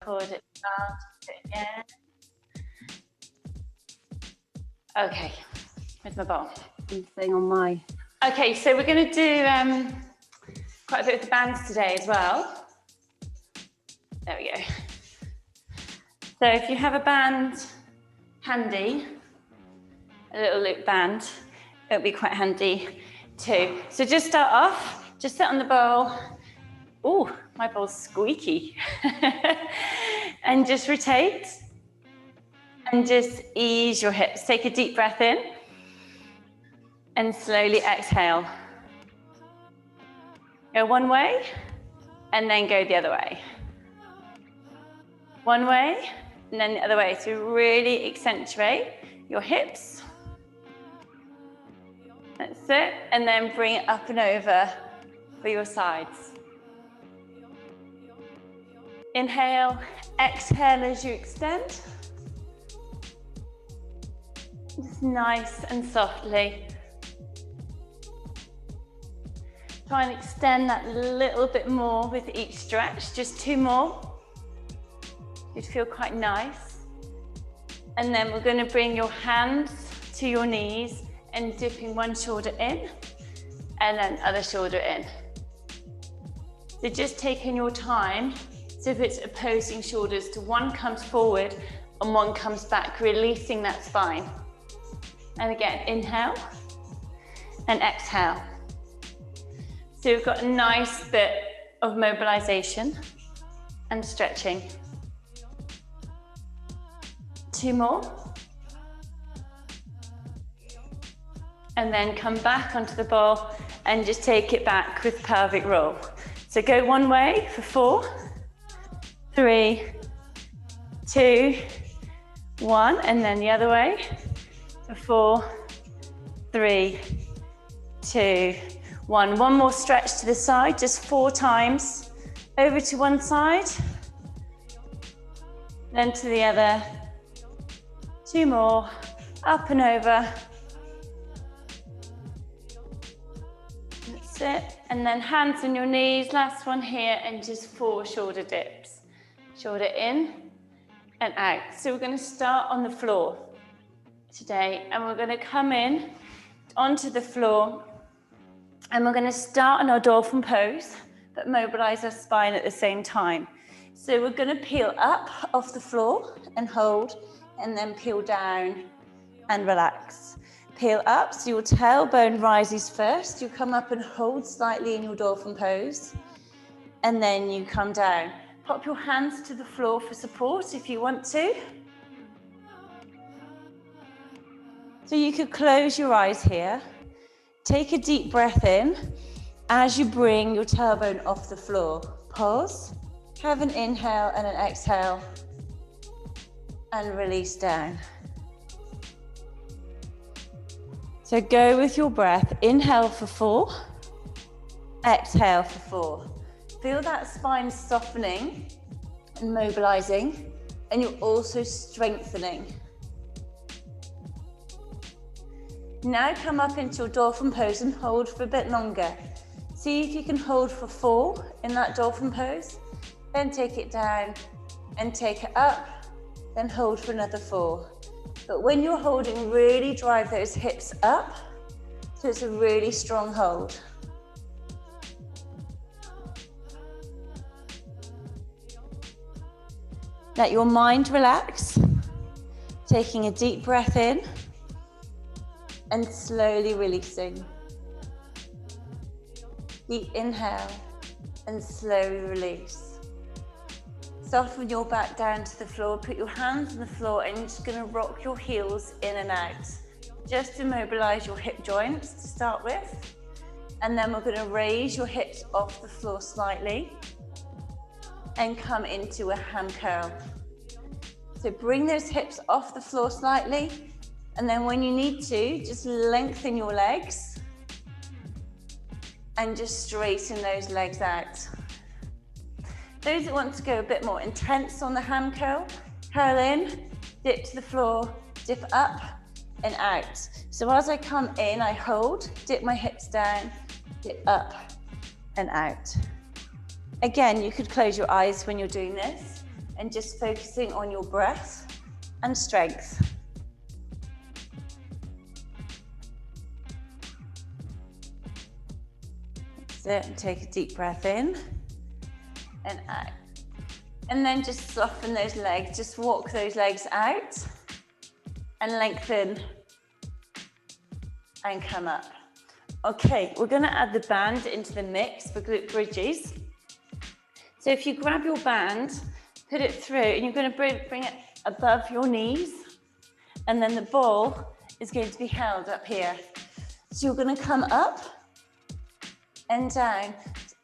Pull it down to the end. Okay, where's my ball? Thing on my. Okay, so we're going to do quite a bit of the bands today as well. There we go. So if you have a band handy, a little loop band, it'll be quite handy too. So just start off, just sit on the ball. Oh, my ball's squeaky. And just rotate. And just ease your hips. Take a deep breath in. And slowly exhale. Go one way, and then go the other way. One way, and then the other way. So really accentuate your hips. That's it. And then bring it up and over for your sides. Inhale, exhale as you extend. Just nice and softly. Try and extend that little bit more with each stretch, just 2 more. You'd feel quite nice. And then we're going to bring your hands to your knees and dipping one shoulder in and then other shoulder in. So just taking your time, so if it's opposing shoulders to one comes forward and one comes back, releasing that spine. And again, inhale and exhale. So we've got a nice bit of mobilization and stretching. 2 more. And then come back onto the ball and just take it back with pelvic roll. So go one way for 4, 3, 2, 1, and then the other way for 4, 3, 2, 1. One more stretch to the side, just 4 times. Over to one side, then to the other. 2 more, up and over. That's it. And then hands on your knees, last one here, and just 4 shoulder dips. Shoulder in and out. So we're going to start on the floor today, and we're going to come in onto the floor, and we're going to start on our dolphin pose, but mobilize our spine at the same time. So we're going to peel up off the floor and hold, and then peel down and relax. Peel up, so your tailbone rises first. You come up and hold slightly in your dolphin pose, and then you come down. Pop your hands to the floor for support if you want to. So you could close your eyes here. Take a deep breath in as you bring your tailbone off the floor. Pause, have an inhale and an exhale, and release down. So go with your breath. Inhale for 4, exhale for 4. Feel that spine softening and mobilizing, and you're also strengthening. Now come up into your dolphin pose and hold for a bit longer. See if you can hold for 4 in that dolphin pose, then take it down and take it up, then hold for another 4. But when you're holding, really drive those hips up, so it's a really strong hold. Let your mind relax, taking a deep breath in and slowly releasing. Deep inhale and slowly release. Soften your back down to the floor, put your hands on the floor, and you're just going to rock your heels in and out, just to mobilize your hip joints to start with. And then we're going to raise your hips off the floor slightly and come into a hand curl. So bring those hips off the floor slightly, and then when you need to, just lengthen your legs and just straighten those legs out. Those that want to go a bit more intense on the hand curl, curl in, dip to the floor, dip up and out. So as I come in, I hold, dip my hips down, dip up and out. Again, you could close your eyes when you're doing this, and just focusing on your breath and strength. That's it, and take a deep breath in and out. And then just soften those legs, just walk those legs out and lengthen and come up. Okay, we're gonna add the band into the mix for glute bridges. So if you grab your band, put it through, and you're gonna bring it above your knees, and then the ball is going to be held up here. So you're gonna come up and down.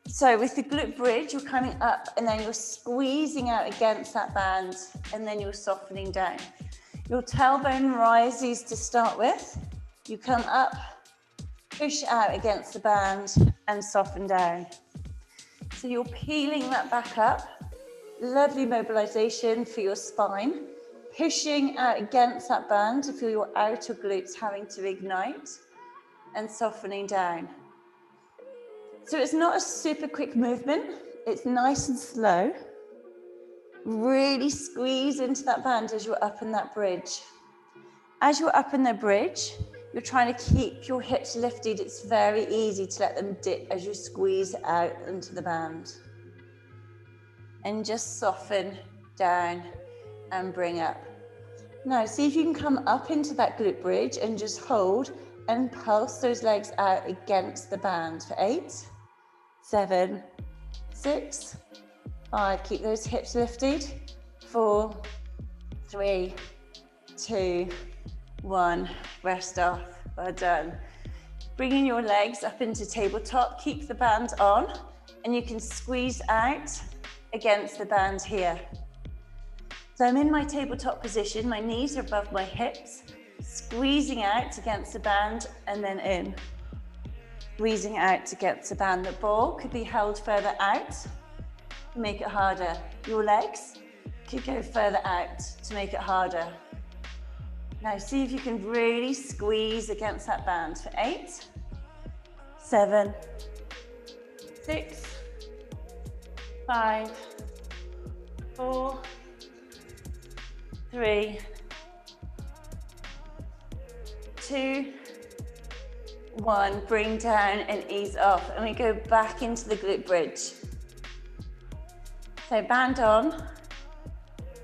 So with the glute bridge, you're coming up and then you're squeezing out against that band, and then you're softening down. Your tailbone rises to start with. You come up, push out against the band and soften down. So you're peeling that back up. Lovely mobilization for your spine. Pushing out against that band to feel your outer glutes having to ignite and softening down. So it's not a super quick movement. It's nice and slow. Really squeeze into that band as you're up in that bridge. As you're up in the bridge, you're trying to keep your hips lifted. It's very easy to let them dip as you squeeze out into the band. And just soften down and bring up. Now, see if you can come up into that glute bridge and just hold and pulse those legs out against the band for 8, 7, 6, 5. Keep those hips lifted. 4, 3, 2, 1. Rest off. Well done. Bringing your legs up into tabletop. Keep the band on, and you can squeeze out against the band here. So I'm in my tabletop position. My knees are above my hips, squeezing out against the band and then in. Squeezing out against the band. The ball could be held further out to make it harder. Your legs could go further out to make it harder. Now see if you can really squeeze against that band for 8, 7, 6, 5, 4, 3, 2, 1. Bring down and ease off. And we go back into the glute bridge. So band on,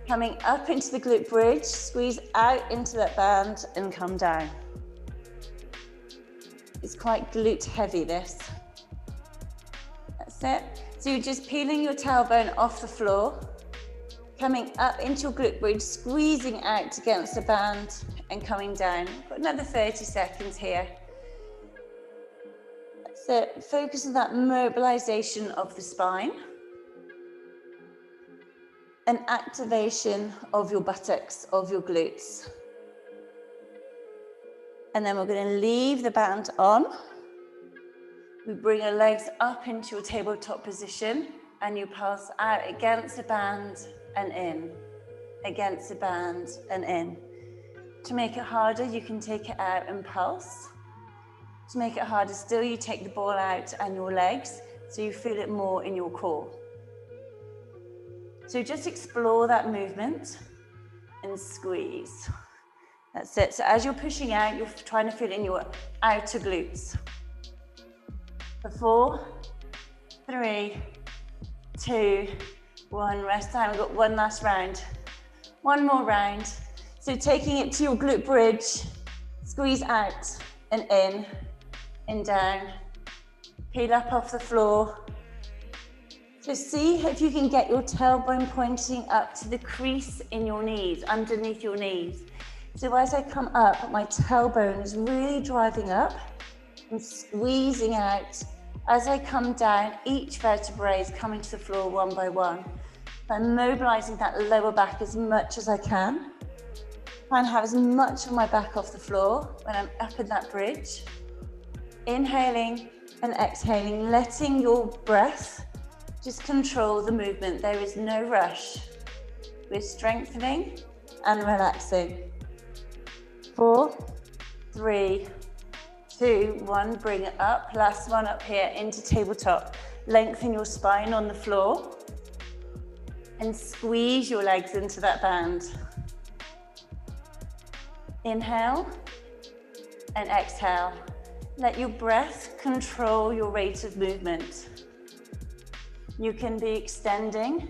coming up into the glute bridge, squeeze out into that band and come down. It's quite glute heavy, this. That's it. So you're just peeling your tailbone off the floor, coming up into your glute bridge, squeezing out against the band and coming down. Got another 30 seconds here. That's it. Focus on that mobilization of the spine and activation of your buttocks, of your glutes. And then we're going to leave the band on. We bring your legs up into your tabletop position and you pulse out against the band and in, against the band and in. To make it harder, you can take it out and pulse. To make it harder still, you take the ball out and your legs so you feel it more in your core. So just explore that movement and squeeze. That's it. So as you're pushing out, you're trying to feel it in your outer glutes. For 4, 3, 2, 1. Rest time. We've got one last round. One more round. So taking it to your glute bridge, squeeze out and in and down. Peel up off the floor. So see if you can get your tailbone pointing up to the crease in your knees, underneath your knees. So as I come up, my tailbone is really driving up and squeezing out. As I come down, each vertebrae is coming to the floor one by one. I'm mobilizing that lower back as much as I can. Try and have as much of my back off the floor when I'm up in that bridge. Inhaling and exhaling, letting your breath just control the movement. There is no rush. We're strengthening and relaxing. 4, 3, 2, 1. Bring it up. Last one up here into tabletop. Lengthen your spine on the floor. and squeeze your legs into that band. Inhale and exhale. Let your breath control your rate of movement. You can be extending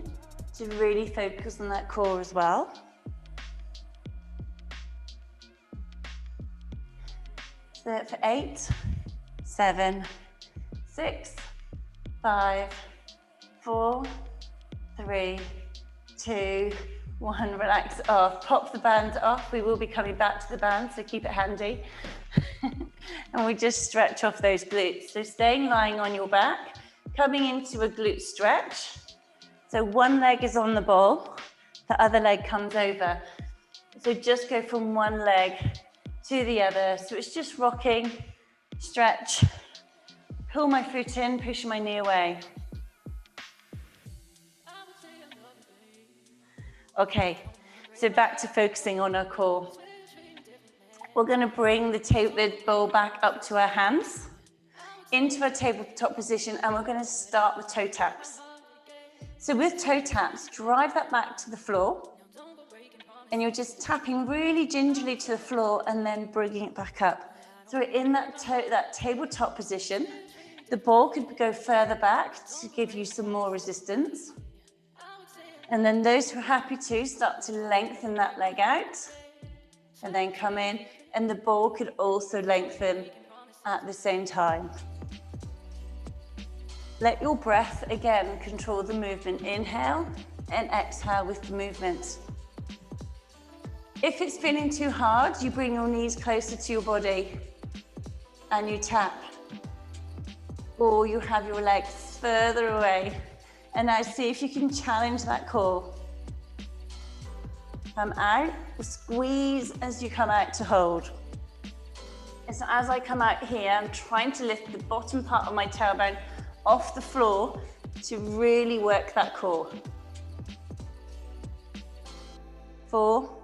to really focus on that core as well. So for 8, 7, 6, 5, 4, 3, 2, 1. Relax off. Pop the band off. We will be coming back to the band, so keep it handy. And we just stretch off those glutes. So staying lying on your back, coming into a glute stretch. So one leg is on the ball, the other leg comes over. So just go from one leg to the other. So it's just rocking, stretch, pull my foot in, push my knee away. Okay, so back to focusing on our core. We're going to bring the ball back up to our hands, into a tabletop position, and we're going to start with toe taps. So with toe taps, drive that back to the floor, and you're just tapping really gingerly to the floor and then bringing it back up. So we're in that tabletop position. The ball could go further back to give you some more resistance. And then those who are happy to start to lengthen that leg out and then come in, and the ball could also lengthen at the same time. Let your breath again control the movement. Inhale and exhale with the movement. If it's feeling too hard, you bring your knees closer to your body and you tap. Or you have your legs further away. And now see if you can challenge that core. Come out, squeeze as you come out to hold. And so as I come out here, I'm trying to lift the bottom part of my tailbone off the floor to really work that core. 4,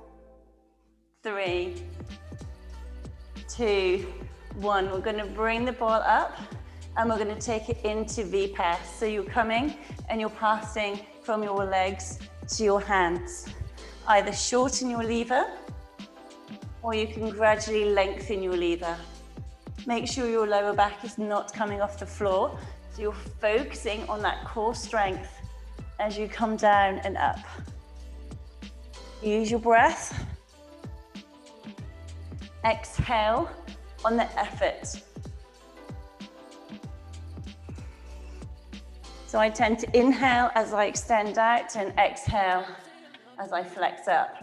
3, 2, 1. We're going to bring the ball up and we're going to take it into V-pass. So you're coming and you're passing from your legs to your hands. Either shorten your lever or you can gradually lengthen your lever. Make sure your lower back is not coming off the floor. So you're focusing on that core strength as you come down and up. Use your breath. Exhale on the effort. So I tend to inhale as I extend out and exhale as I flex up.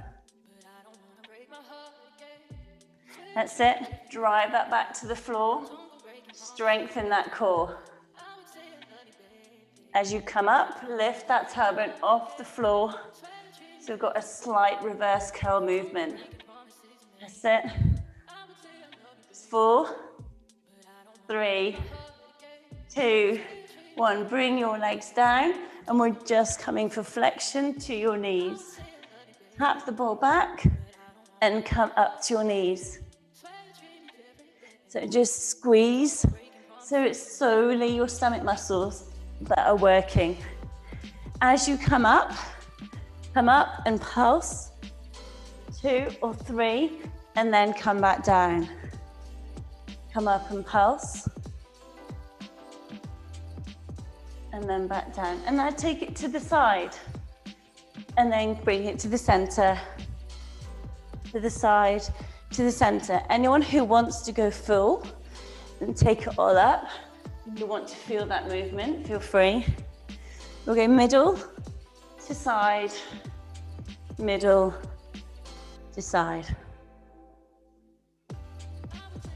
That's it. Drive that back to the floor. Strengthen that core. As you come up, lift that tailbone off the floor. So we've got a slight reverse curl movement. That's it. 4, 3, 2, 1. Bring your legs down, and we're just coming for flexion to your knees. Tap the ball back and come up to your knees. So just squeeze. So it's solely your stomach muscles that are working. As you come up and pulse. 2 or 3, and then come back down. Come up and pulse. And then back down. And now take it to the side. And then bring it to the center. To the side, to the center. Anyone who wants to go full and take it all up, you want to feel that movement, feel free. We'll go middle to side, middle to side.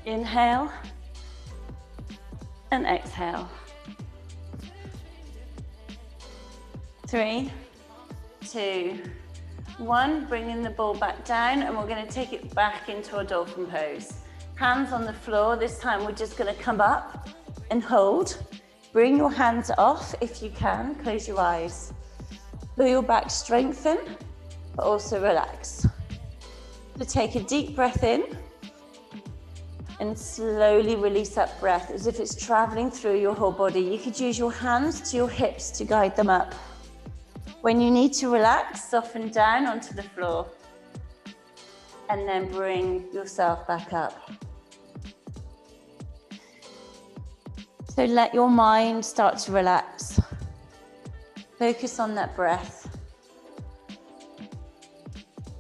Inhale and exhale. 3, 2, 1. Bringing the ball back down, and we're going to take it back into a dolphin pose. Hands on the floor. This time we're just going to come up and hold. Bring your hands off if you can. Close your eyes. Feel your back strengthen, but also relax. So take a deep breath in and slowly release that breath as if it's traveling through your whole body. You could use your hands to your hips to guide them up, When you need to relax, soften down onto the floor and then bring yourself back up. So let your mind start to relax. Focus on that breath.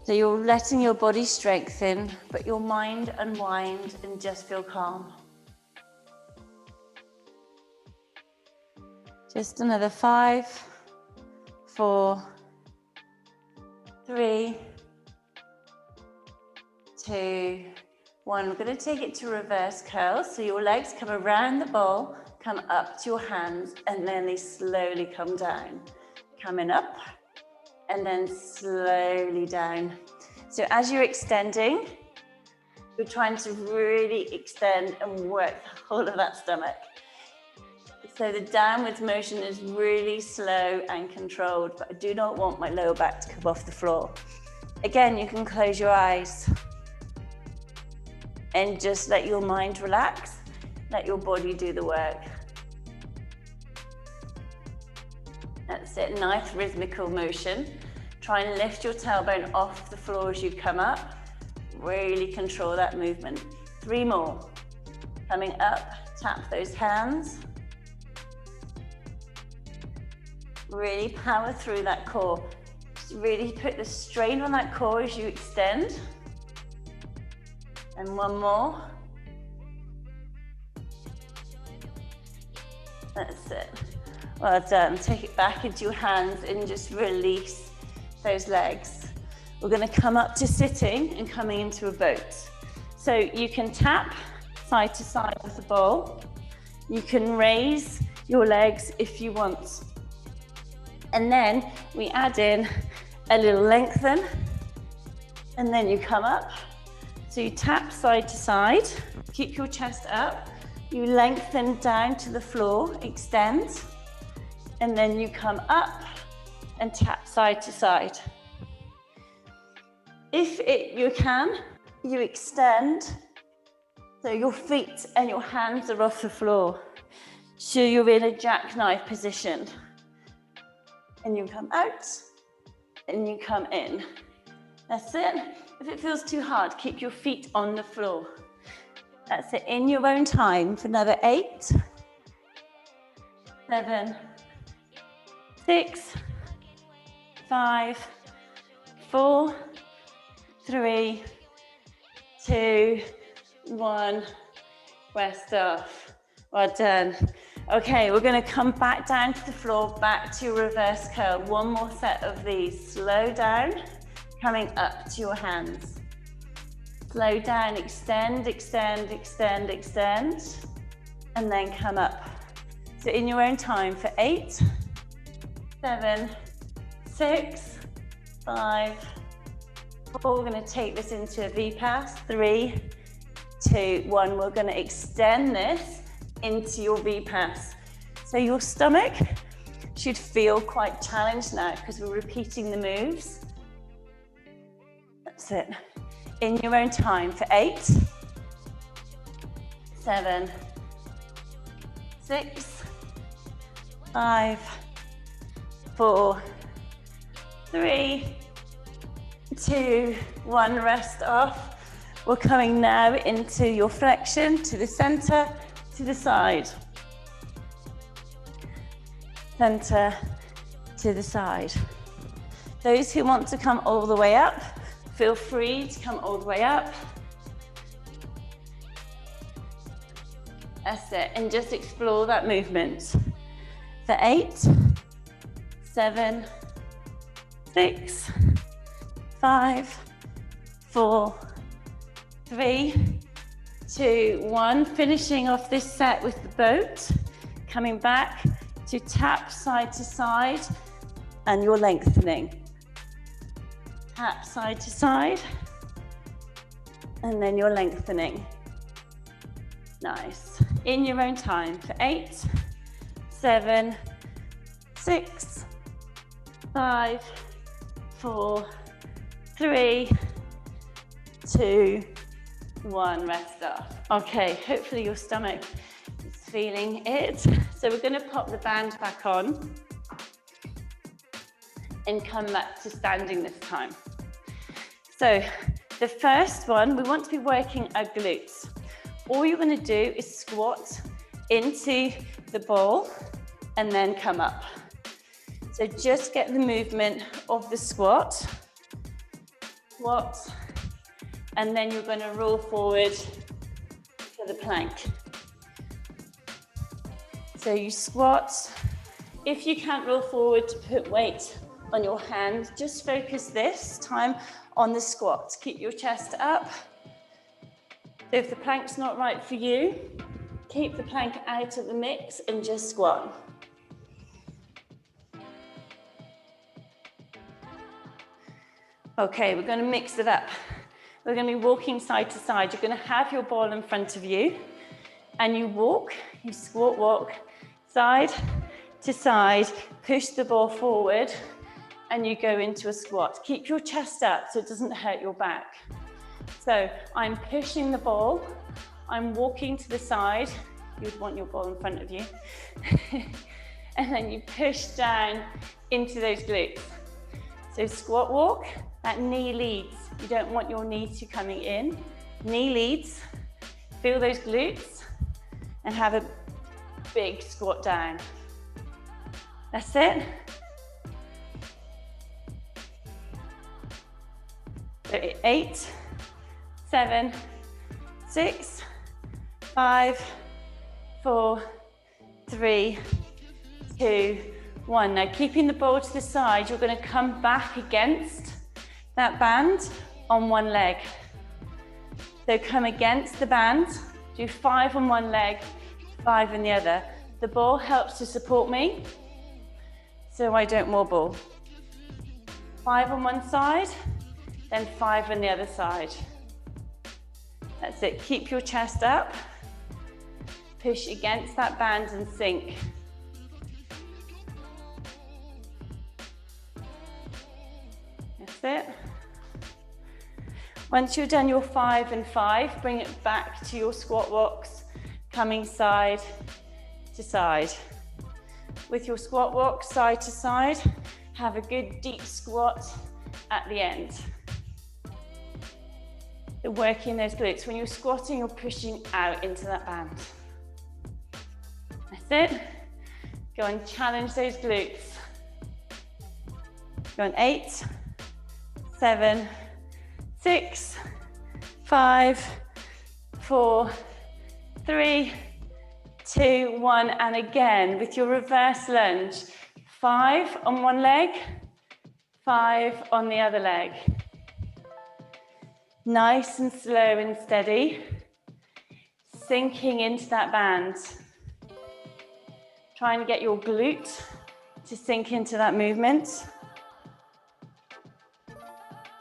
So you're letting your body strengthen, but your mind unwind and just feel calm. Just another 5, 4, 3, 2, 1. We're going to take it to reverse curl. So your legs come around the bowl, come up to your hands, and then they slowly come down. Coming up, and then slowly down. So as you're extending, you're trying to really extend and work the whole of that stomach. So the downwards motion is really slow and controlled, but I do not want my lower back to come off the floor. Again, you can close your eyes and just let your mind relax, let your body do the work. That's it, nice rhythmical motion. Try and lift your tailbone off the floor as you come up. Really control that movement. 3 more. Coming up, tap those hands. Really power through that core. Just really put the strain on that core as you extend. And 1 more. That's it. Well done. Take it back into your hands and just release those legs. We're going to come up to sitting and coming into a boat. So you can tap side to side with the bowl. You can raise your legs if you want. And then we add in a little lengthen, and then you come up. So you tap side to side, keep your chest up, you lengthen down to the floor, extend, and then you come up and tap side to side. If you can, you extend so your feet and your hands are off the floor. So you're in a jackknife position. And you come out, and you come in. That's it. If it feels too hard, keep your feet on the floor. That's it, in your own time for another 8, 7, 6, 5, 4, 3, 2, 1. Rest off. Well done. Okay, we're going to come back down to the floor, back to reverse curl. 1 more set of these. Slow down, coming up to your hands. Slow down, extend, extend, extend, extend, and then come up. So in your own time for 8, 7, 6, 5, 4. We're going to take this into a V-pass. 3, 2, 1. We're going to extend this into your V-pass. So your stomach should feel quite challenged now because we're repeating the moves. That's it. In your own time for 8, 7, 6, 5, 4, 3, 2, 1. Rest off. We're coming now into your flexion to the center, to the side. Center to the side. Those who want to come all the way up, feel free to come all the way up. That's it, and just explore that movement. For 8, 7, 6, 5, 4, 3, 2, 1. Finishing off this set with the boat. Coming back to tap side to side, and you're lengthening. Tap side to side, and then you're lengthening. Nice. In your own time for 8, 7, 6, 5, 4, 3, 2, 1. Rest off. Okay, hopefully your stomach is feeling it. So we're going to pop the band back on. and come back to standing this time. So the first one, we want to be working our glutes. All you're going to do is squat into the ball and then come up. So just get the movement of the squat, and then you're going to roll forward to the plank. So you squat. If you can't roll forward to put weight on your hand, just focus this time on the squat. Keep your chest up. So if the plank's not right for you, keep the plank out of the mix and just squat. Okay, we're going to mix it up. We're going to be walking side to side. You're going to have your ball in front of you, and you walk, you squat walk, side to side, push the ball forward, and you go into a squat. Keep your chest up so it doesn't hurt your back. So I'm pushing the ball, I'm walking to the side. You'd want your ball in front of you. And then you push down into those glutes. So squat walk, that knee leads. You don't want your knee to coming in. Knee leads, feel those glutes, and have a big squat down. That's it. So 8, 7, 6, 5, 4, 3, 2, 1. Now keeping the ball to the side, you're going to come back against that band on one leg. So come against the band, do 5 on one leg, 5 on the other. The ball helps to support me, so I don't wobble. 5 on one side, then 5 on the other side. That's it. Keep your chest up. Push against that band and sink. That's it. Once you've done your 5 and 5, bring it back to your squat walks, coming side to side. With your squat walk side to side, have a good deep squat at the end. So working those glutes. When you're squatting, you're pushing out into that band. That's it. Go and challenge those glutes. Go on 8, 7, 6, 5, 4, 3, 2, 1, and again with your reverse lunge. 5 on one leg, 5 on the other leg. Nice and slow and steady, sinking into that band. Trying to get your glute to sink into that movement.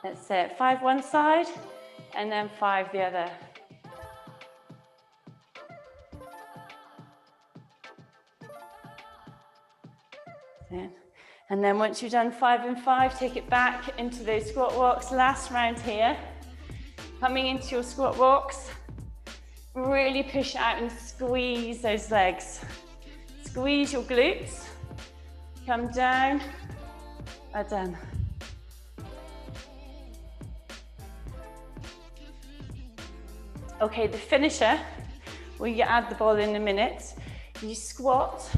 That's it. 5 one side, and then 5 the other. And then once you've done 5 and 5, take it back into those squat walks. Last round here. Coming into your squat walks, really push out and squeeze those legs. Squeeze your glutes. Come down, done. Okay, the finisher, where you add the ball in a minute. You squat,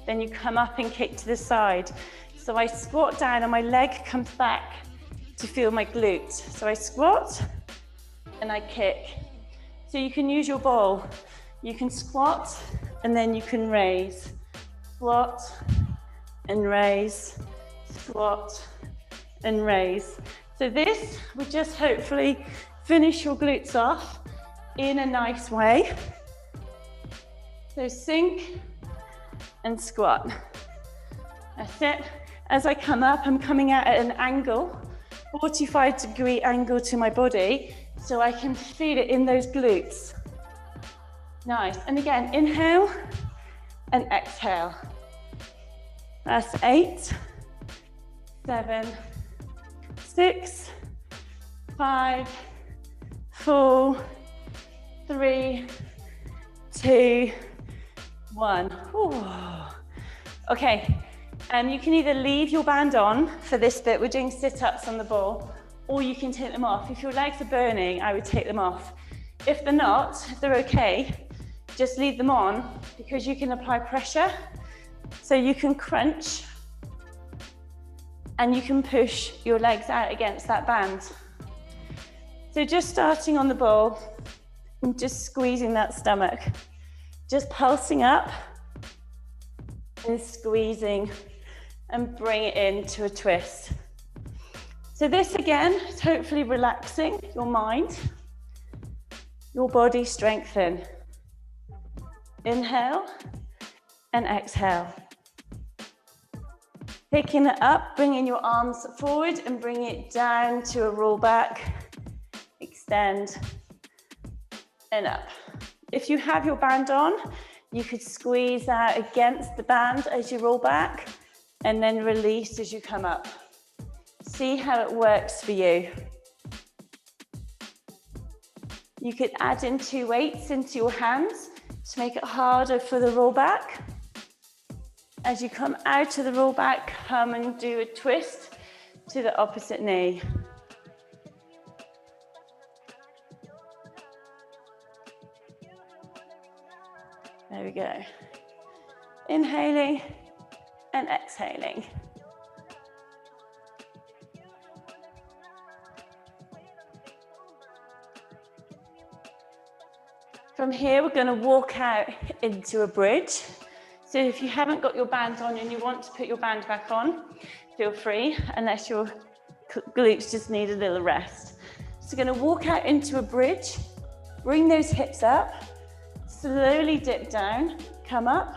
then you come up and kick to the side. So I squat down and my leg comes back to feel my glute. So I squat and I kick. So you can use your ball. You can squat and then you can raise. Squat and raise, squat and raise. So this would just hopefully finish your glutes off in a nice way. So sink and squat. That's it. As I come up, I'm coming out at an angle, 45-degree angle to my body, so I can feel it in those glutes. Nice. And again, inhale and exhale. That's 8, 7, 6, 5, 4, 3, 2, 1. Ooh. Okay, You can either leave your band on for this bit, we're doing sit-ups on the ball, or you can take them off. If your legs are burning, I would take them off. If they're not, if they're okay, just leave them on because you can apply pressure. So you can crunch and you can push your legs out against that band. So just starting on the ball and just squeezing that stomach, just pulsing up and squeezing and bring it into a twist. So this again is hopefully relaxing your mind, your body strengthen. Inhale and exhale. Picking it up, bringing your arms forward and bring it down to a roll back, extend and up. If you have your band on, you could squeeze out against the band as you roll back and then release as you come up. See how it works for you. You could add in 2 weights into your hands to make it harder for the roll back. As you come out of the roll back, come and do a twist to the opposite knee. There we go. Inhaling and exhaling. From here, we're going to walk out into a bridge. So if you haven't got your band on and you want to put your band back on, feel free, unless your glutes just need a little rest. So we're going to walk out into a bridge, bring those hips up, slowly dip down, come up,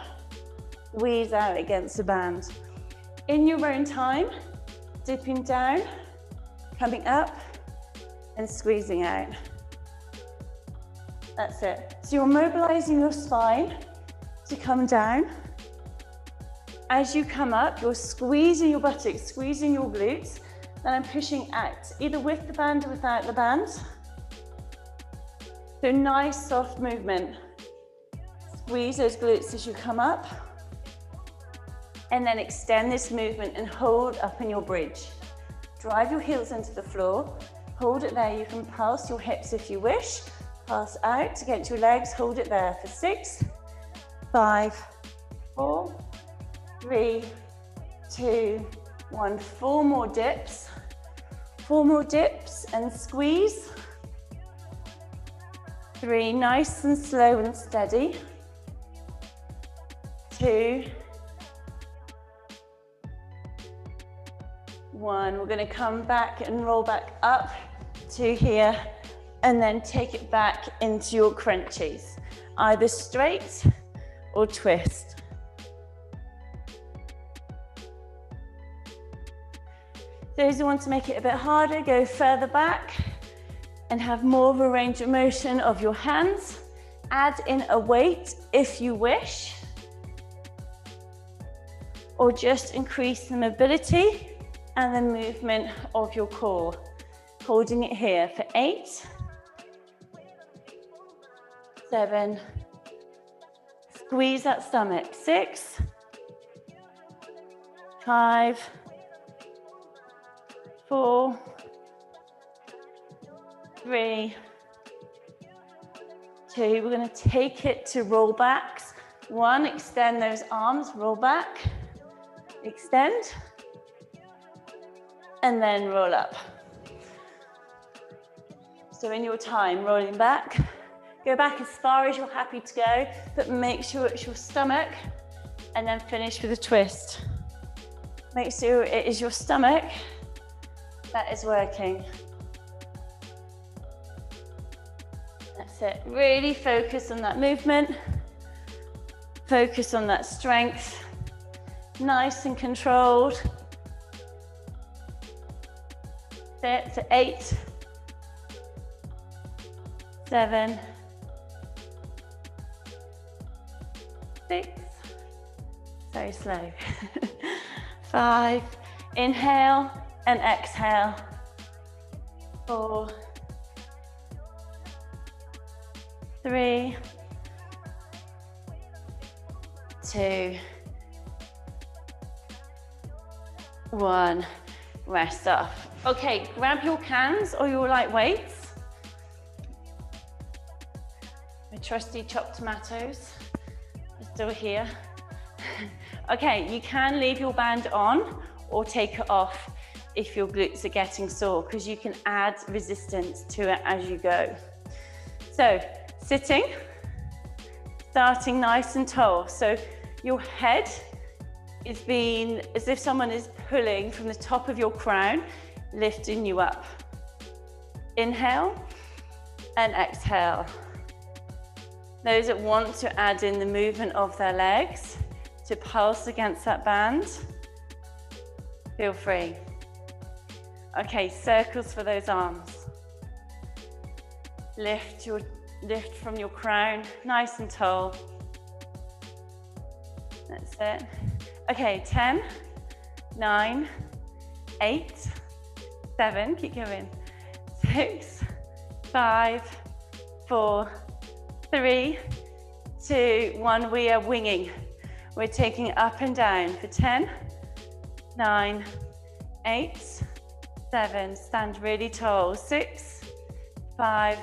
squeeze out against the band. In your own time, dipping down, coming up, and squeezing out. That's it. So you're mobilizing your spine to come down. As you come up, you're squeezing your buttocks, squeezing your glutes, then I'm pushing out, either with the band or without the band. So nice soft movement. Squeeze those glutes as you come up. And then extend this movement and hold up in your bridge. Drive your heels into the floor, hold it there. You can pulse your hips if you wish. Pass out against your legs, hold it there for 6, 5, 4, 3, 2, 1. 4 more dips. 4 more dips and squeeze. 3, nice and slow and steady. 2, 1. We're going to come back and roll back up to here. And then take it back into your crunchies, either straight or twist. Those who want to make it a bit harder, go further back and have more of a range of motion of your hands. Add in a weight if you wish, or just increase the mobility and the movement of your core. Holding it here for 8, 7, squeeze that stomach, 6, 5, 4, 3, 2. We're going to take it to roll backs. 1, extend those arms, roll back, extend, and then roll up. So in your time, rolling back, go back as far as you're happy to go, but make sure it's your stomach, and then finish with a twist. Make sure it is your stomach that is working. That's it. Really focus on that movement. Focus on that strength. Nice and controlled. That's it. So 8, 7, 6, so slow. 5, inhale and exhale. 4, 3, 2, 1, rest off. Okay, grab your cans or your light weights. My trusty chopped tomatoes are still here. Okay, you can leave your band on or take it off if your glutes are getting sore, because you can add resistance to it as you go. So, sitting, starting nice and tall. So your head is being as if someone is pulling from the top of your crown, lifting you up. Inhale and exhale. Those that want to add in the movement of their legs to pulse against that band, feel free. Okay, circles for those arms. Lift from your crown, nice and tall. That's it. Okay, 10, 9, 8, 7, keep going. 6, 5, 4, 3, 2, 1. We are winging. We're taking it up and down for 10, 9, 8, 7. Stand really tall. 6, 5,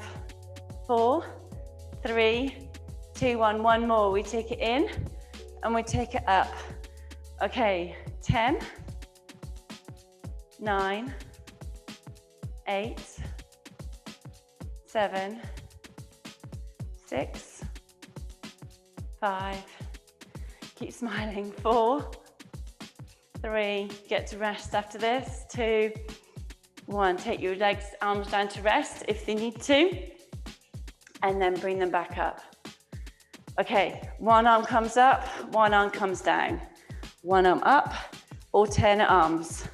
4, 3, 2, 1. One more. We take it in and we take it up. Okay, 10, 9, 8, 7, 6, 5, keep smiling, 4, 3, get to rest after this, 2, 1, take your legs, arms down to rest if they need to, and then bring them back up. Okay, one arm comes up, one arm comes down. One arm up, alternate arms.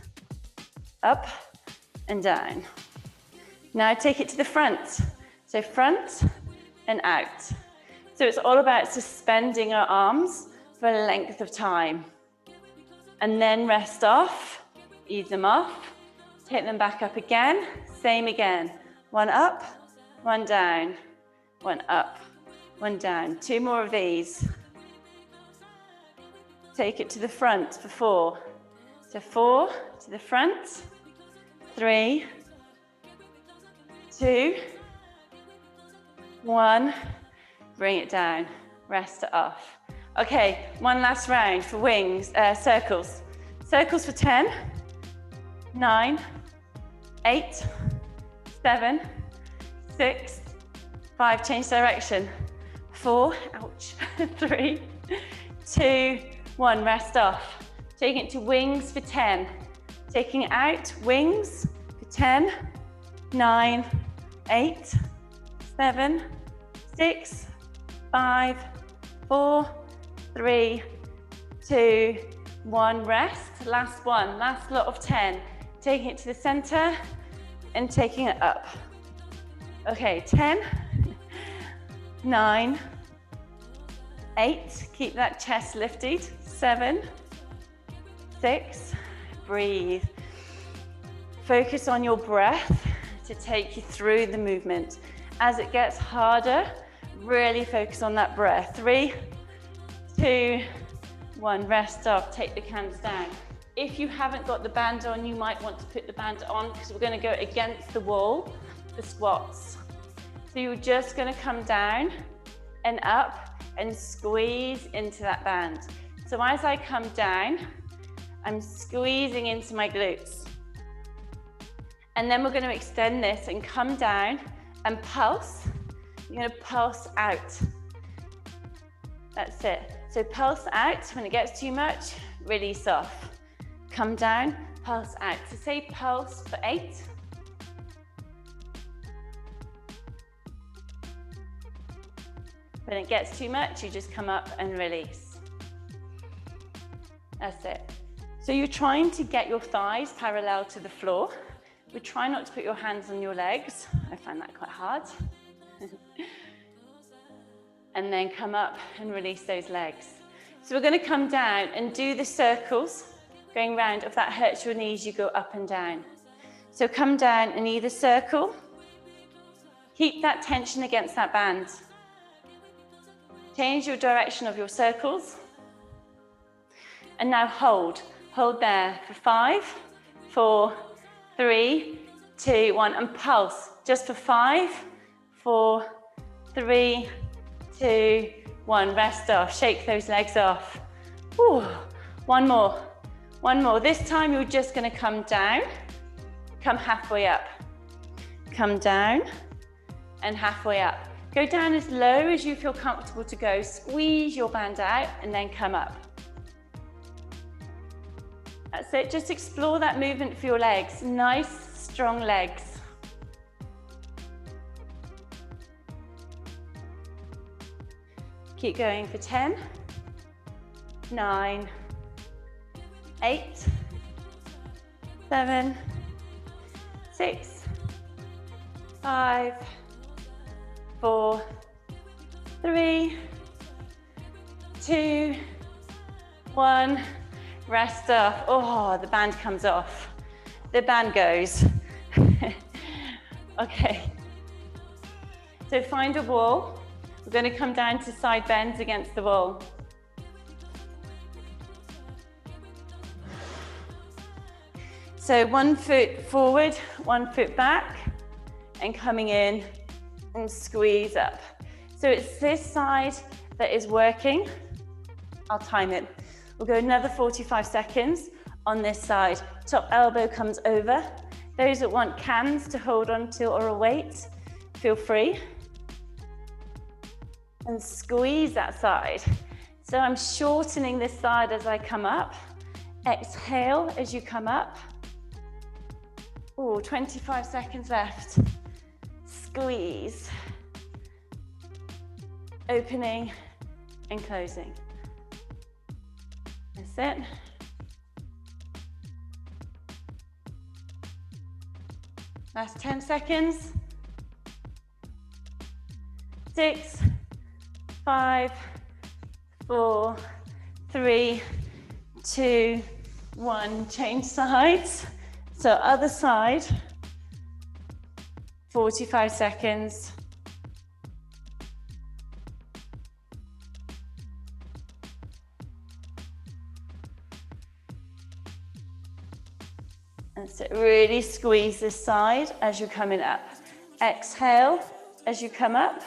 Up and down. Now take it to the front. So front and out. So it's all about suspending our arms for a length of time. And then rest off, ease them off, take them back up again, same again. One up, one down, one up, one down. 2 more of these. Take it to the front for 4. So 4 to the front, 3, 2, 1, bring it down, rest it off. Okay, one last round for wings, circles. Circles for 10, 9, 8, 7, 6, 5, change direction, 4, ouch, 3, 2, 1, rest off. Taking it to wings for 10. Taking it out, wings for 10, 9, 8, 7, 6, 5, 4, 3, 2, 1, rest. Last one, last lot of 10. Taking it to the center and taking it up. Okay, 10, 9, 8, keep that chest lifted, 7, 6, breathe. Focus on your breath to take you through the movement. As it gets harder, really focus on that breath. 3, 2, 1, rest off, take the cans down. If you haven't got the band on, you might want to put the band on because we're going to go against the wall for squats. So you're just going to come down and up and squeeze into that band. So as I come down, I'm squeezing into my glutes. And then we're going to extend this and come down and pulse. You're going to pulse out. That's it. So pulse out. When it gets too much, release off. Come down, pulse out. So say pulse for 8. When it gets too much, you just come up and release. That's it. So you're trying to get your thighs parallel to the floor. We try not to put your hands on your legs. I find that quite hard. And then come up and release those legs. So we're going to come down and do the circles, going round. If that hurts your knees, you go up and down. So come down and either circle. Keep that tension against that band. Change your direction of your circles. And now hold. Hold there for 5, 4, 3, 2, 1, and pulse. Just for 5, 4, 3, 2, 1. Rest off. Shake those legs off. Whew. One more. One more. This time you're just going to come down. Come halfway up. Come down and halfway up. Go down as low as you feel comfortable to go. Squeeze your band out and then come up. That's it. Just explore that movement for your legs. Nice, strong legs. Keep going for 10, 9, 8, 7, 6, 5, 4, 3, 2, 1. Rest off. Oh, the band comes off. The band goes. Okay. So find a wall. We're going to come down to side bends against the wall. So 1 foot forward, 1 foot back, and coming in and squeeze up. So it's this side that is working. I'll time it. We'll go another 45 seconds on this side. Top elbow comes over. Those that want cans to hold on to or a weight, feel free. And squeeze that side. So I'm shortening this side as I come up. Exhale as you come up. Oh, 25 seconds left. Squeeze. Opening and closing. That's it. Last 10 seconds. 6, 5, 4, 3, 2, 1. Change sides. So other side. 45 seconds. That's it. Really squeeze this side as you're coming up. Exhale as you come up.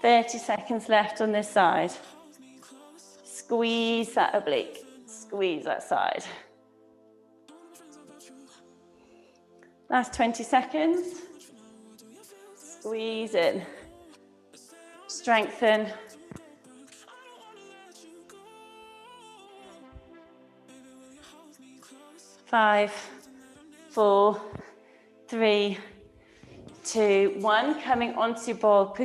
"30 seconds left on this side. Squeeze that oblique. Squeeze that side. Last 20 seconds. Squeeze in. Strengthen. Five, 4, 3, 2, 1. Coming onto ball,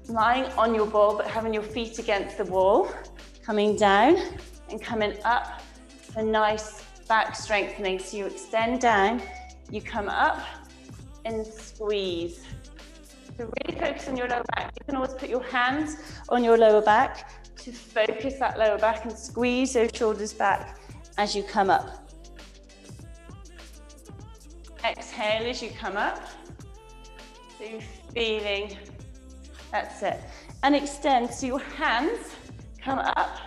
lying on your ball, but having your feet against the wall. Coming down and coming up. A nice back strengthening. So you extend down, you come up and squeeze. So really focus on your lower back. You can always put your hands on your lower back to focus that lower back and squeeze those shoulders back as you come up. Exhale as you come up. So you're feeling, that's it. And extend, so your hands come up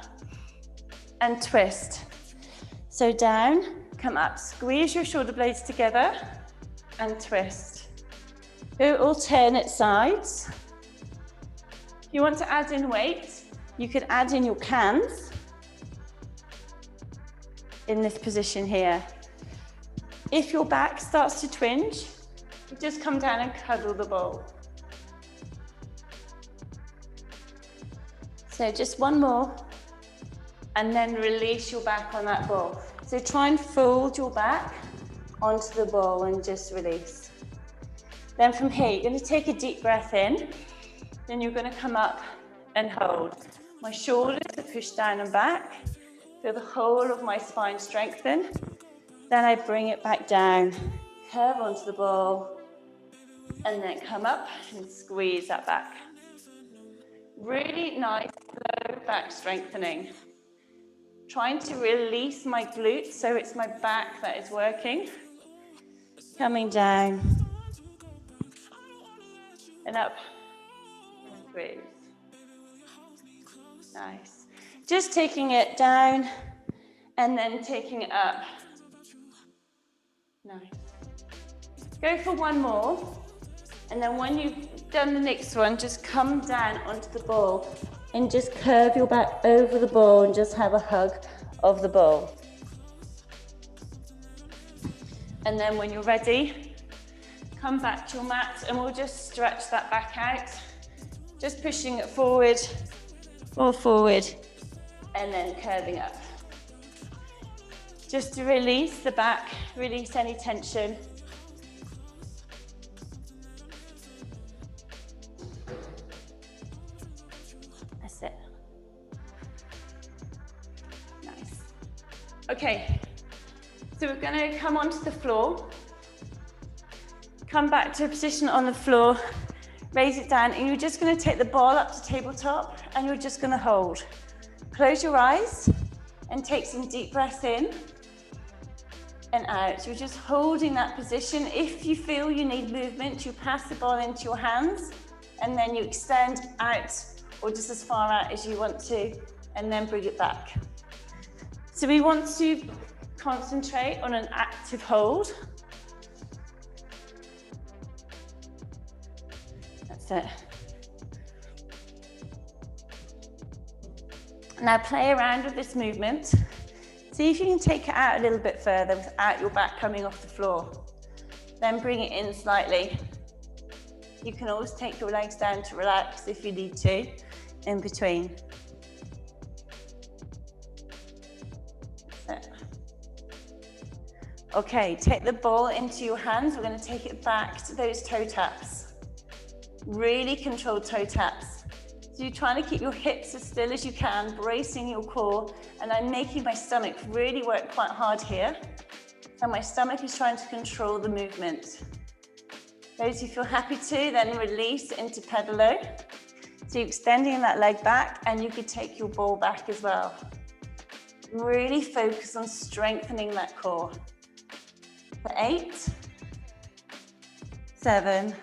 and twist. So down, come up, squeeze your shoulder blades together and twist. Go alternate sides. If you want to add in weight, you could add in your cans in this position here. If your back starts to twinge, just come down and cuddle the ball. So just one more, and then release your back on that ball. So try and fold your back onto the ball and just release. Then from here, you're going to take a deep breath in, then you're going to come up and hold. My shoulders are pushed down and back. Feel the whole of my spine strengthen. Then I bring it back down, curve onto the ball, and then come up and squeeze that back. Really nice, low back strengthening. Trying to release my glutes so it's my back that is working. Coming down and up, and squeeze. Nice. Just taking it down and then taking it up. Nice. Go for one more. And then when you've done the next one, just come down onto the ball and just curve your back over the ball and just have a hug of the ball. And then when you're ready, come back to your mat and we'll just stretch that back out. Just pushing it forward or forward and then curving up. Just to release the back, release any tension. That's it. Nice. Okay, so we're going to come onto the floor. Come back to a position on the floor, raise it down, and you're just going to take the ball up to tabletop and you're just going to hold. Close your eyes and take some deep breaths in and out. So you're just holding that position. If you feel you need movement, you pass the ball into your hands and then you extend out or just as far out as you want to and then bring it back. So we want to concentrate on an active hold. That's it. Now play around with this movement. See if you can take it out a little bit further without your back coming off the floor. Then bring it in slightly. You can always take your legs down to relax if you need to, in between. That's it. Okay, take the ball into your hands. We're going to take it back to those toe taps. Really controlled toe taps. So you're trying to keep your hips as still as you can, bracing your core, and I'm making my stomach really work quite hard here. And my stomach is trying to control the movement. Those who feel happy to, then release into pedalo. So you're extending that leg back, and you could take your ball back as well. Really focus on strengthening that core. For 8, 7,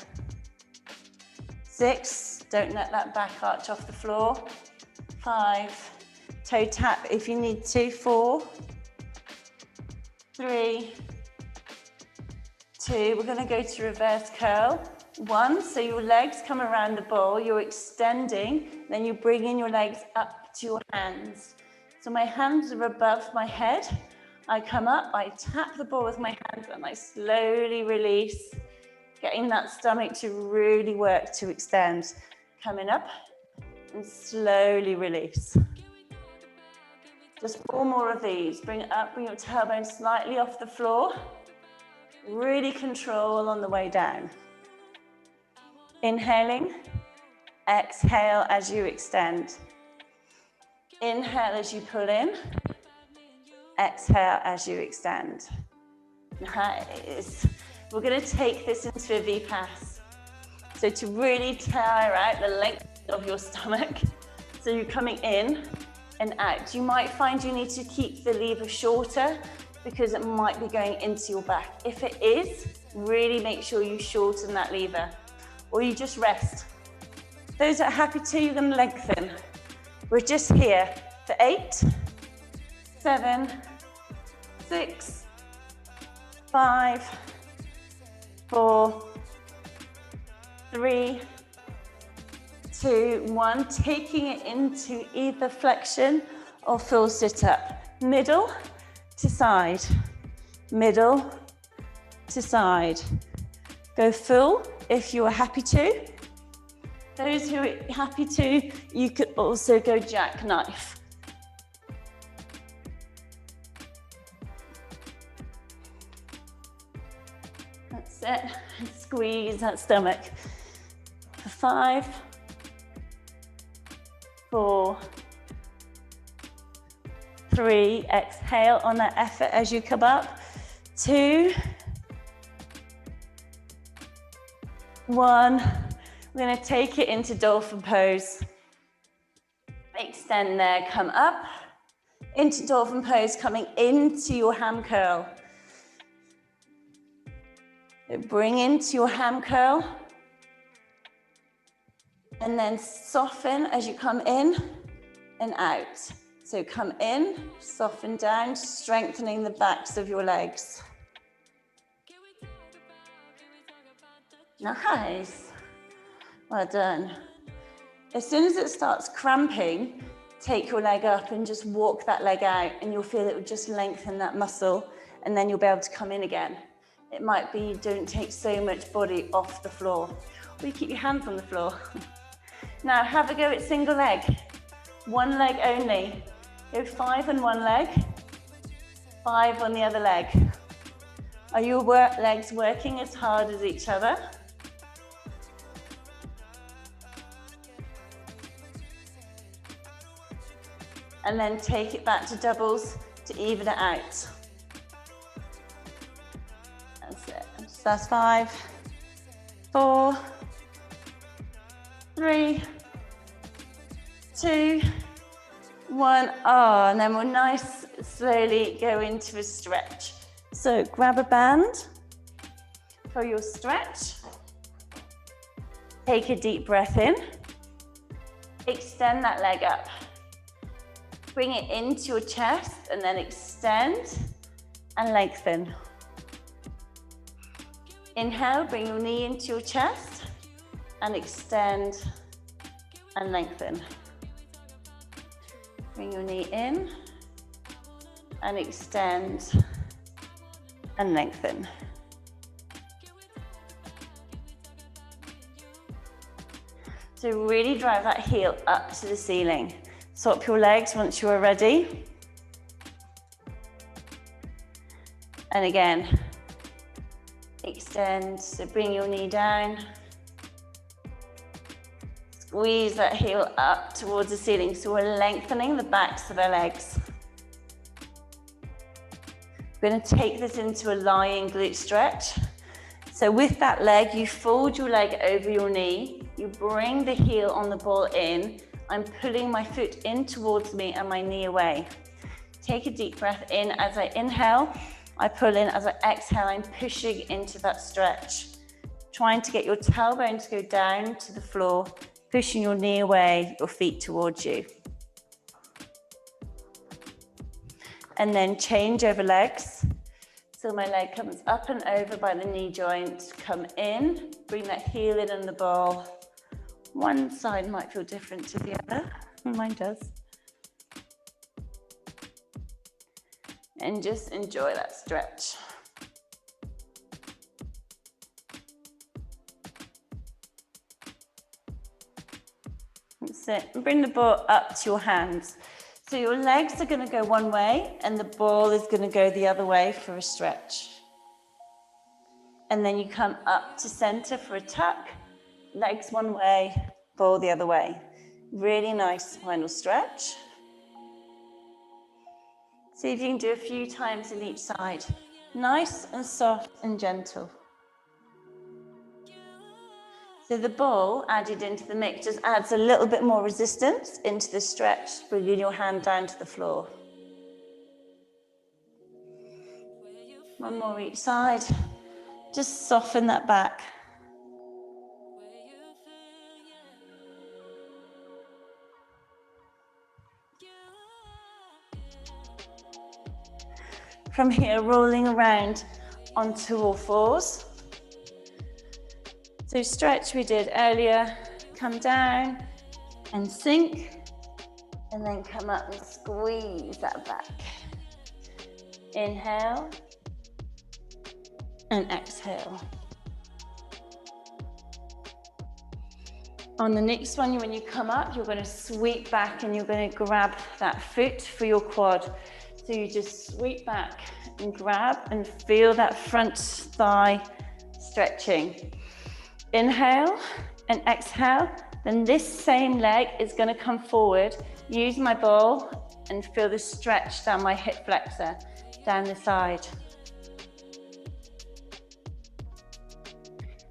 6, don't let that back arch off the floor. 5, toe tap if you need to. 4, 3, 2, we're going to go to reverse curl. 1, so your legs come around the ball, you're extending, then you bring in your legs up to your hands. So my hands are above my head. I come up, I tap the ball with my hands and I slowly release, getting that stomach to really work to extend. Coming up and slowly release. Just 4 more of these. Bring it up, bring your tailbone slightly off the floor. Really control on the way down. Inhaling, exhale as you extend. Inhale as you pull in, exhale as you extend. Nice. We're going to take this into a Vipass. So to really tire out the length of your stomach. So you're coming in and out. You might find you need to keep the lever shorter because it might be going into your back. If it is, really make sure you shorten that lever or you just rest. Those that are happy to, you're going to lengthen. We're just here for 8, 7, 6, 5, 4, 3, 2, 1. Taking it into either flexion or full sit-up. Middle to side, middle to side. Go full if you are happy to. Those who are happy to, you could also go jackknife. That's it. Squeeze that stomach. 5, 4, 3, exhale on that effort as you come up. 2, 1. We're going to take it into Dolphin Pose. Extend there, come up. Into Dolphin Pose, coming into your ham curl. Bring into your ham curl. And then soften as you come in and out. So come in, soften down, strengthening the backs of your legs. Nice. Well done. As soon as it starts cramping, take your leg up and just walk that leg out, and you'll feel it will just lengthen that muscle, and then you'll be able to come in again. It might be you don't take so much body off the floor, or you keep your hands on the floor. Now have a go at single leg. One leg only. Go 5 on one leg, 5 on the other leg. Are your legs working as hard as each other? And then take it back to doubles to even it out. That's it. So that's 5, 4, 3, 2, 1. Oh, and then we'll slowly go into a stretch. So grab a band for your stretch. Take a deep breath in. Extend that leg up. Bring it into your chest and then extend and lengthen. Inhale, bring your knee into your chest and extend and lengthen. Bring your knee in and extend and lengthen. So really drive that heel up to the ceiling. Swap your legs once you are ready. And again, extend, so bring your knee down. Squeeze that heel up towards the ceiling, so we're lengthening the backs of our legs. We're going to take this into a lying glute stretch. So with that leg, you fold your leg over your knee, you bring the heel on the ball in. I'm pulling my foot in towards me and my knee away. Take a deep breath in. As I inhale, I pull in. As I exhale, I'm pushing into that stretch. Trying to get your tailbone to go down to the floor, pushing your knee away, your feet towards you. And then change over legs. So my leg comes up and over by the knee joint. Come in, bring that heel in on the ball. One side might feel different to the other, mine does. And just enjoy that stretch. That's it. And bring the ball up to your hands. So your legs are going to go one way and the ball is going to go the other way for a stretch. And then you come up to center for a tuck. Legs one way, ball the other way. Really nice final stretch. See if you can do a few times in each side. Nice and soft and gentle. So the ball added into the mix just adds a little bit more resistance into the stretch, bringing your hand down to the floor. One more each side. Just soften that back. From here, rolling around onto all fours. So stretch we did earlier, come down and sink, and then come up and squeeze that back. Inhale and exhale. On the next one, when you come up, you're going to sweep back and you're going to grab that foot for your quad. So you just sweep back and grab and feel that front thigh stretching. Inhale and exhale. Then this same leg is going to come forward. Use my ball and feel the stretch down my hip flexor, down the side.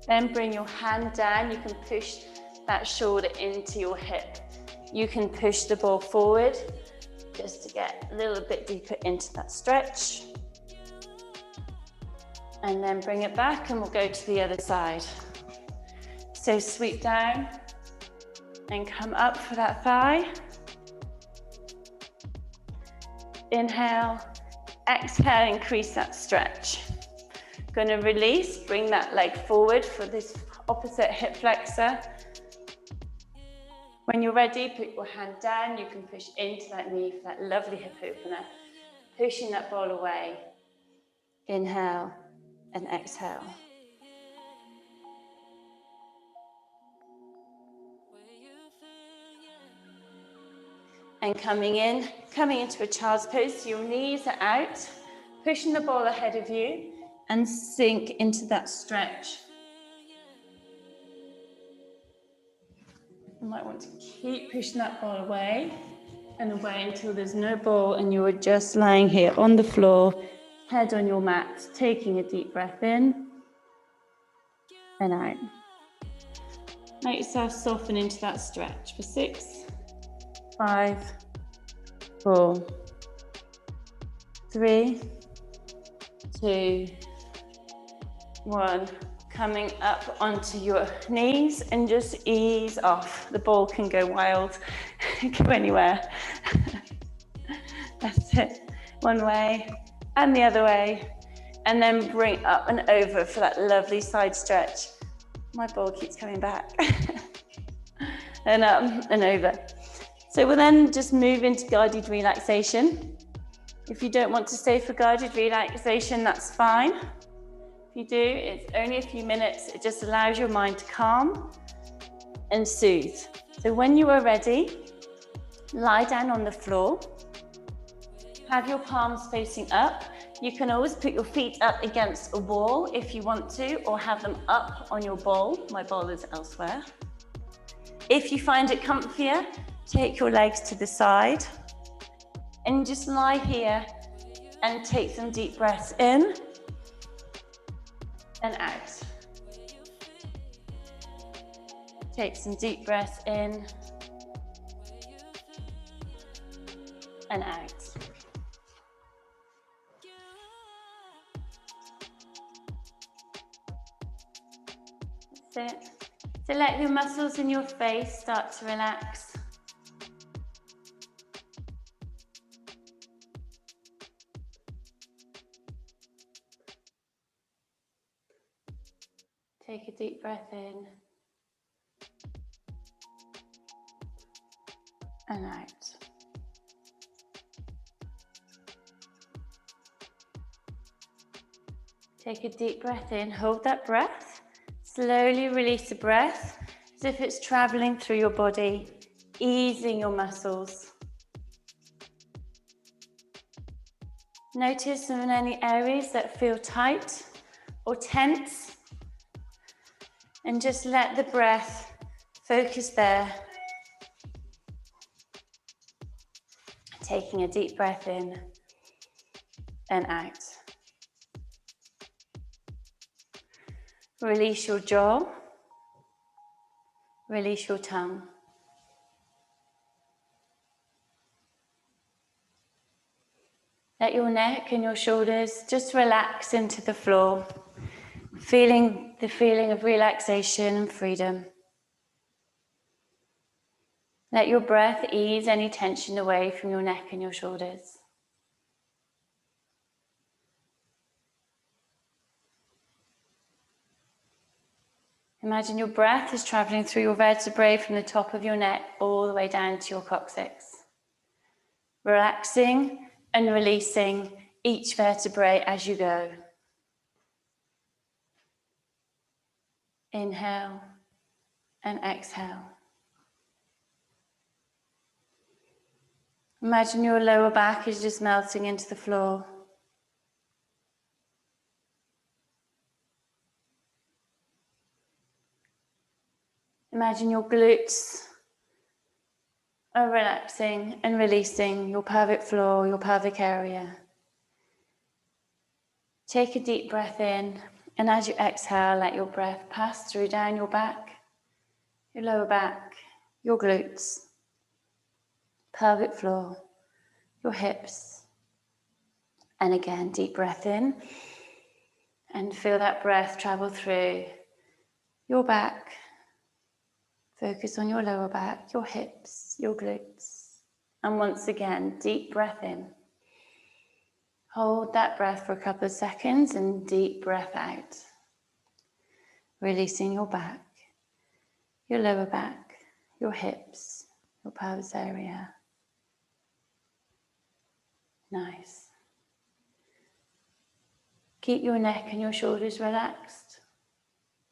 Then bring your hand down. You can push that shoulder into your hip. You can push the ball forward just to get a little bit deeper into that stretch. And then bring it back and we'll go to the other side. So sweep down and come up for that thigh. Inhale, exhale, increase that stretch. Gonna release, bring that leg forward for this opposite hip flexor. When you're ready, put your hand down. You can push into that knee for that lovely hip opener. Pushing that ball away. Inhale and exhale. And coming into a child's pose, so your knees are out, pushing the ball ahead of you and sink into that stretch. You might want to keep pushing that ball away and away until there's no ball and you are just lying here on the floor, head on your mat, taking a deep breath in and out. Make yourself soften into that stretch for 6, 5, 4, 3, 2, 1. Coming up onto your knees and just ease off. The ball can go wild, go anywhere. That's it. One way and the other way. And then bring up and over for that lovely side stretch. My ball keeps coming back. And up and over. So we'll then just move into guided relaxation. If you don't want to stay for guided relaxation, that's fine. If you do, it's only a few minutes. It just allows your mind to calm and soothe. So when you are ready, lie down on the floor. Have your palms facing up. You can always put your feet up against a wall if you want to, or have them up on your ball. My ball is elsewhere. If you find it comfier, take your legs to the side and just lie here and take some deep breaths in and out. Take some deep breaths in and out. That's it. So let your muscles in your face start to relax. Take a deep breath in and out. Take a deep breath in, hold that breath. Slowly release the breath as if it's traveling through your body, easing your muscles. Notice in any areas that feel tight or tense, and just let the breath focus there. Taking a deep breath in and out. Release your jaw, release your tongue. Let your neck and your shoulders just relax into the floor, feeling the feeling of relaxation and freedom. Let your breath ease any tension away from your neck and your shoulders. Imagine your breath is traveling through your vertebrae from the top of your neck all the way down to your coccyx. Relaxing and releasing each vertebrae as you go. Inhale and exhale. Imagine your lower back is just melting into the floor. Imagine your glutes are relaxing and releasing your pelvic floor, your pelvic area. Take a deep breath in, and as you exhale, let your breath pass through down your back, your lower back, your glutes, pelvic floor, your hips. And again, deep breath in, and feel that breath travel through your back. Focus on your lower back, your hips, your glutes. And once again, deep breath in Hold that breath for a couple of seconds and deep breath out. Releasing your back, your lower back, your hips, your pelvis area. Nice. Keep your neck and your shoulders relaxed,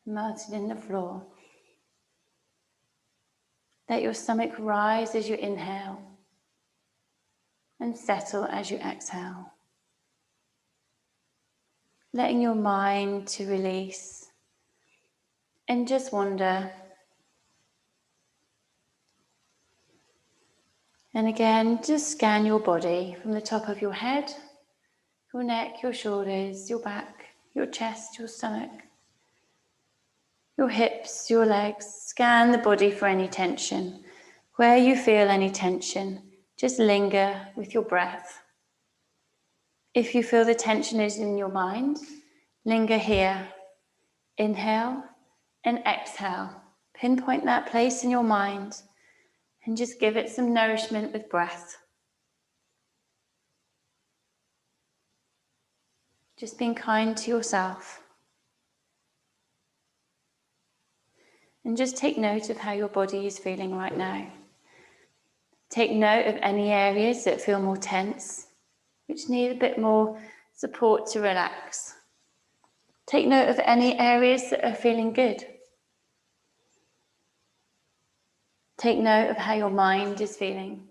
melted in the floor. Let your stomach rise as you inhale and settle as you exhale. Letting your mind to release and just wander. And again, just scan your body from the top of your head, your neck, your shoulders, your back, your chest, your stomach, your hips, your legs. Scan the body for any tension. Where you feel any tension, just linger with your breath. If you feel the tension is in your mind, linger here. Inhale and exhale. Pinpoint that place in your mind and just give it some nourishment with breath. Just being kind to yourself. And just take note of how your body is feeling right now. Take note of any areas that feel more tense, which need a bit more support to relax. Take note of any areas that are feeling good. Take note of how your mind is feeling.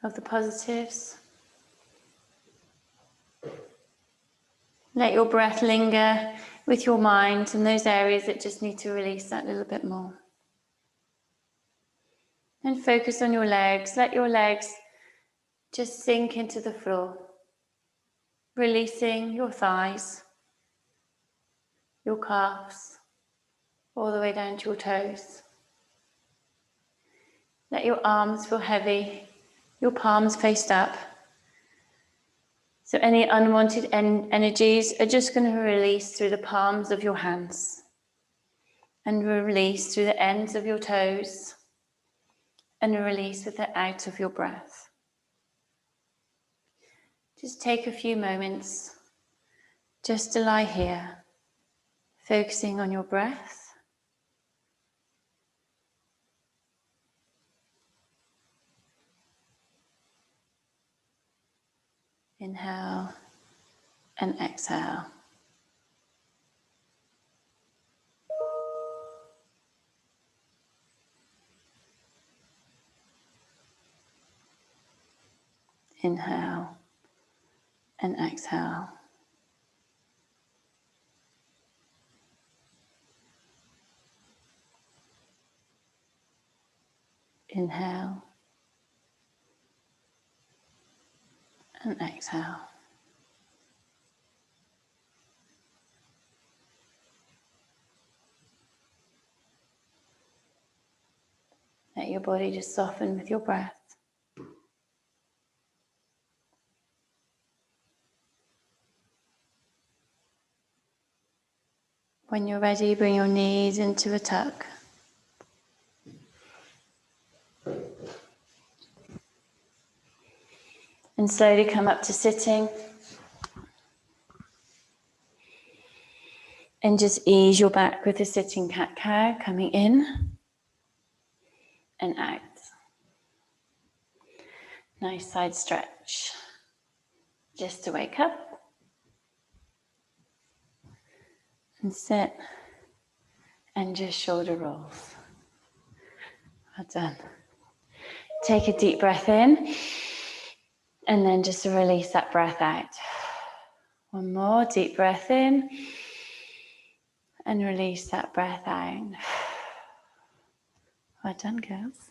Of the positives. Let your breath linger with your mind in those areas that just need to release that little bit more. And focus on your legs. Let your legs just sink into the floor. Releasing your thighs, your calves, all the way down to your toes. Let your arms feel heavy, your palms faced up. So any unwanted energies are just going to release through the palms of your hands and release through the ends of your toes and release with the out of your breath. Just take a few moments just to lie here, focusing on your breath. Inhale and exhale. Inhale and exhale. Inhale and exhale. Let your body just soften with your breath. When you're ready, bring your knees into a tuck. And slowly come up to sitting. And just ease your back with the sitting cat-cow, coming in and out. Nice side stretch. Just to wake up. And sit. And just shoulder rolls. Well done. Take a deep breath in. And then just release that breath out. One more deep breath in. And release that breath out. Well done, girls.